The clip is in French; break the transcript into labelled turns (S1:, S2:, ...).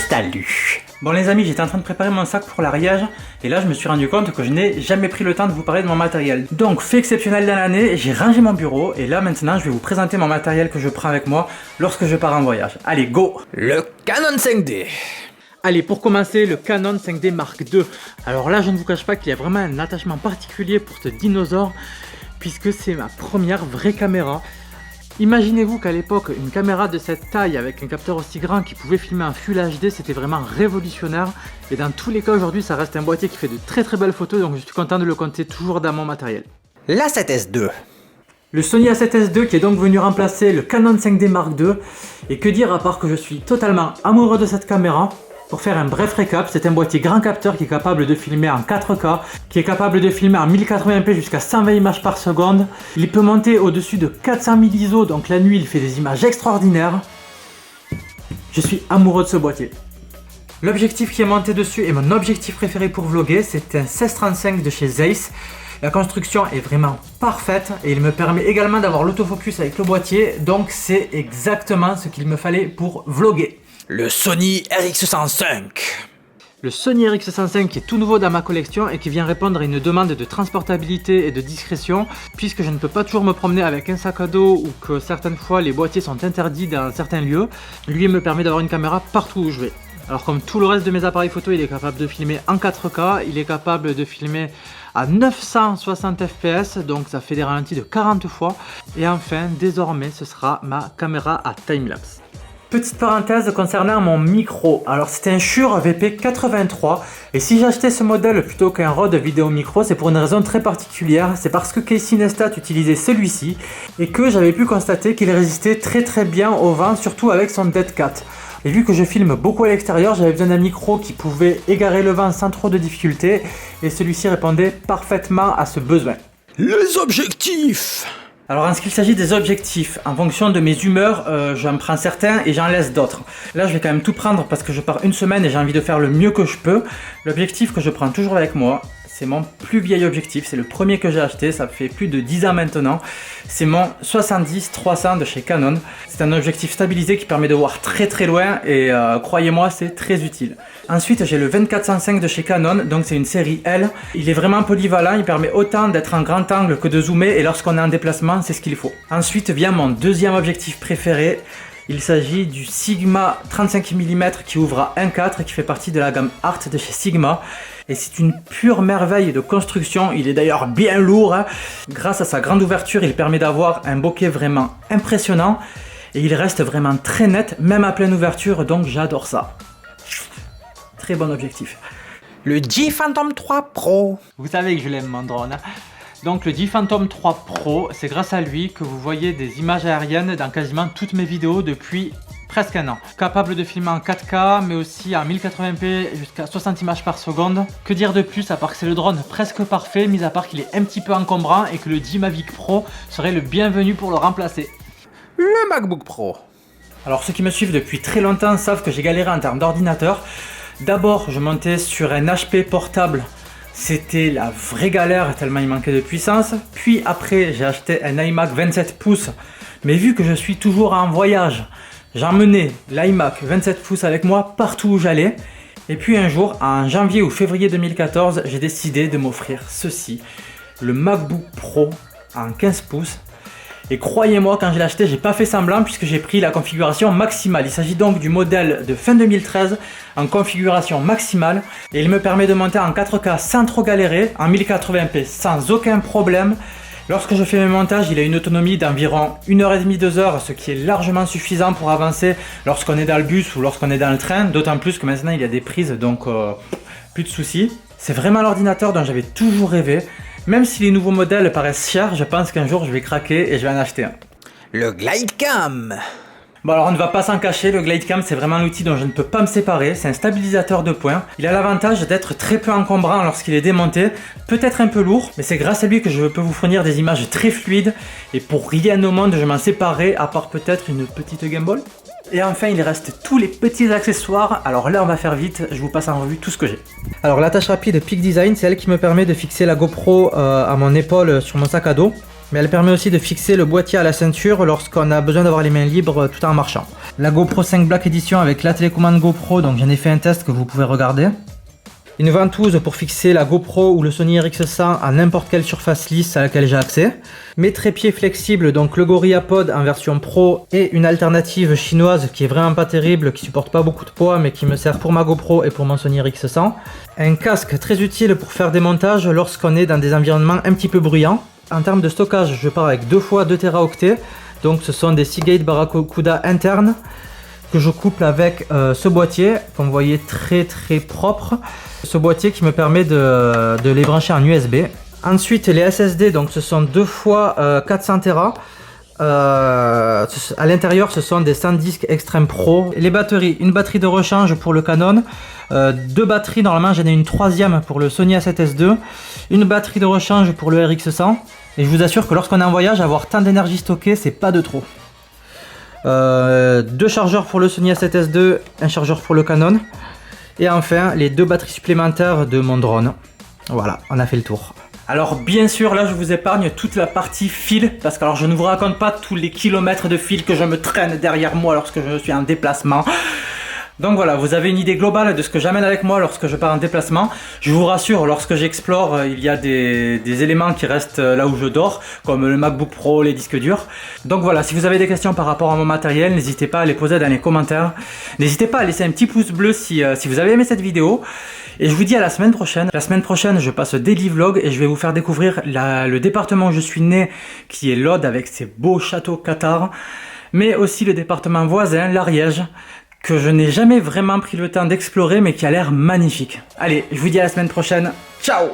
S1: Salut. Bon les amis, j'étais en train de préparer mon sac pour l'ariage et là je me suis rendu compte que je n'ai jamais pris le temps de vous parler de mon matériel. Donc fait exceptionnel dans l'année, j'ai rangé mon bureau et là maintenant je vais vous présenter mon matériel que je prends avec moi lorsque je pars en voyage. Allez go.
S2: Le Canon 5D.
S1: Allez, pour commencer, le Canon 5D Mark II. Alors là je ne vous cache pas qu'il y a vraiment un attachement particulier pour ce dinosaure puisque c'est ma première vraie caméra. Imaginez-vous qu'à l'époque, une caméra de cette taille avec un capteur aussi grand qui pouvait filmer en Full HD, c'était vraiment révolutionnaire. Et dans tous les cas, aujourd'hui, ça reste un boîtier qui fait de très très belles photos, donc je suis content de le compter toujours dans mon matériel.
S2: L'A7S II.
S1: Le Sony A7S II qui est donc venu remplacer le Canon 5D Mark II. Et que dire à part que je suis totalement amoureux de cette caméra. Pour faire un bref récap, c'est un boîtier grand capteur qui est capable de filmer en 4K, qui est capable de filmer en 1080p jusqu'à 120 images par seconde. Il peut monter au-dessus de 400 000 ISO, donc la nuit il fait des images extraordinaires. Je suis amoureux de ce boîtier. L'objectif qui est monté dessus est mon objectif préféré pour vlogger, c'est un 16-35 de chez Zeiss. La construction est vraiment parfaite et il me permet également d'avoir l'autofocus avec le boîtier, donc c'est exactement ce qu'il me fallait pour vlogger.
S2: Le Sony RX105.
S1: Le Sony RX105 qui est tout nouveau dans ma collection et qui vient répondre à une demande de transportabilité et de discrétion puisque je ne peux pas toujours me promener avec un sac à dos ou que certaines fois les boîtiers sont interdits dans certains lieux. Lui me permet d'avoir une caméra partout où je vais. Alors comme tout le reste de mes appareils photo, il est capable de filmer en 4K, il est capable de filmer à 960 fps, donc ça fait des ralentis de 40 fois. Et enfin, désormais, ce sera ma caméra à timelapse. Petite parenthèse concernant mon micro, alors c'est un Shure VP83 et si j'ai acheté ce modèle plutôt qu'un Rode Vidéo Micro, c'est pour une raison très particulière, c'est parce que Casey Neistat utilisait celui-ci et que j'avais pu constater qu'il résistait très bien au vent, surtout avec son Dead Cat. Et vu que je filme beaucoup à l'extérieur, j'avais besoin d'un micro qui pouvait égarer le vent sans trop de difficultés et celui-ci répondait parfaitement à ce besoin.
S2: Les objectifs.
S1: Alors en ce qu'il s'agit des objectifs, en fonction de mes humeurs, j'en prends certains et j'en laisse d'autres. Là je vais quand même tout prendre parce que je pars une semaine et j'ai envie de faire le mieux que je peux. L'objectif que je prends toujours avec moi, c'est mon plus vieil objectif, c'est le premier que j'ai acheté, ça fait plus de 10 ans maintenant. C'est mon 70-300 de chez Canon. C'est un objectif stabilisé qui permet de voir très loin et croyez-moi c'est très utile. Ensuite j'ai le 24-105 de chez Canon, donc c'est une série L. Il est vraiment polyvalent, il permet autant d'être en grand angle que de zoomer et lorsqu'on est en déplacement c'est ce qu'il faut. Ensuite vient mon deuxième objectif préféré. Il s'agit du Sigma 35 mm qui ouvre à 1.4 et qui fait partie de la gamme Art de chez Sigma. Et c'est une pure merveille de construction, il est d'ailleurs bien lourd. Hein. Grâce à sa grande ouverture, il permet d'avoir un bokeh vraiment impressionnant. Et il reste vraiment très net, même à pleine ouverture, donc j'adore ça. Très bon objectif.
S2: Le G Phantom 3 Pro.
S1: Vous savez que je l'aime mon drone. Hein. Donc le G Phantom 3 Pro, c'est grâce à lui que vous voyez des images aériennes dans quasiment toutes mes vidéos depuis presque un an. Capable de filmer en 4K mais aussi en 1080p jusqu'à 60 images par seconde. Que dire de plus à part que c'est le drone presque parfait, mis à part qu'il est un petit peu encombrant et que le G Mavic Pro serait le bienvenu pour le remplacer.
S2: Le MacBook Pro.
S1: Alors ceux qui me suivent depuis très longtemps savent que j'ai galéré en termes d'ordinateur. D'abord je montais sur un HP portable. C'était la vraie galère tellement il manquait de puissance. Puis après j'ai acheté un iMac 27 pouces. Mais vu que je suis toujours en voyage, j'emmenais l'iMac 27 pouces avec moi partout où j'allais. Et puis un jour, en janvier ou février 2014, j'ai décidé de m'offrir ceci. Le MacBook Pro en 15 pouces. Et croyez-moi, quand je l'ai acheté, j'ai pas fait semblant puisque j'ai pris la configuration maximale. Il s'agit donc du modèle de fin 2013 en configuration maximale. Et il me permet de monter en 4K sans trop galérer, en 1080p sans aucun problème. Lorsque je fais mes montages, il a une autonomie d'environ 1h30-2 heures, ce qui est largement suffisant pour avancer lorsqu'on est dans le bus ou lorsqu'on est dans le train. D'autant plus que maintenant il y a des prises, donc plus de soucis. C'est vraiment l'ordinateur dont j'avais toujours rêvé. Même si les nouveaux modèles paraissent chers, je pense qu'un jour je vais craquer et je vais en acheter un.
S2: Le Glidecam.
S1: Bon alors on ne va pas s'en cacher, le Glidecam c'est vraiment un outil dont je ne peux pas me séparer, c'est un stabilisateur de points. Il a l'avantage d'être très peu encombrant lorsqu'il est démonté, peut-être un peu lourd, mais c'est grâce à lui que je peux vous fournir des images très fluides et pour rien au monde je m'en séparerai à part peut-être une petite gimbal. Et enfin il reste tous les petits accessoires. Alors là on va faire vite, je vous passe en revue tout ce que j'ai. Alors l'attache rapide Peak Design, c'est elle qui me permet de fixer la GoPro à mon épaule sur mon sac à dos. Mais elle permet aussi de fixer le boîtier à la ceinture lorsqu'on a besoin d'avoir les mains libres tout en marchant. La GoPro 5 Black Edition avec la télécommande GoPro, donc j'en ai fait un test que vous pouvez regarder. Une ventouse pour fixer la GoPro ou le Sony RX100 à n'importe quelle surface lisse à laquelle j'ai accès. Mes trépieds flexibles, donc le GorillaPod en version Pro et une alternative chinoise qui est vraiment pas terrible, qui supporte pas beaucoup de poids mais qui me sert pour ma GoPro et pour mon Sony RX100. Un casque très utile pour faire des montages lorsqu'on est dans des environnements un petit peu bruyants. En termes de stockage, je pars avec 2 fois 2 Teraoctets, donc ce sont des Seagate Barracuda internes que je couple avec ce boîtier, comme vous voyez très propre. Ce boîtier qui me permet de les brancher en USB. Ensuite les SSD, donc ce sont 2 fois 400 Tera. À l'intérieur ce sont des SanDisk Extreme Pro. Les batteries, une batterie de rechange pour le Canon, 2 batteries, normalement j'en ai une 3e pour le Sony A7S II, une batterie de rechange pour le RX100, et je vous assure que lorsqu'on est en voyage, avoir tant d'énergie stockée c'est pas de trop. 2 chargeurs pour le Sony A7S II, un chargeur pour le Canon, et enfin les 2 batteries supplémentaires de mon drone. Voilà, on a fait le tour. Alors bien sûr là je vous épargne toute la partie fil, parce que alors je ne vous raconte pas tous les kilomètres de fil que je me traîne derrière moi lorsque je suis en déplacement. Donc voilà, vous avez une idée globale de ce que j'amène avec moi lorsque je pars en déplacement. Je vous rassure, lorsque j'explore, il y a des éléments qui restent là où je dors, comme le MacBook Pro, les disques durs. Donc voilà, si vous avez des questions par rapport à mon matériel, n'hésitez pas à les poser dans les commentaires. N'hésitez pas à laisser un petit pouce bleu si vous avez aimé cette vidéo. Et je vous dis à la semaine prochaine. La semaine prochaine, je passe daily vlog et je vais vous faire découvrir le département où je suis né, qui est l'Aude avec ses beaux châteaux cathares, mais aussi le département voisin, l'Ariège, que je n'ai jamais vraiment pris le temps d'explorer mais qui a l'air magnifique. Allez, je vous dis à la semaine prochaine. Ciao!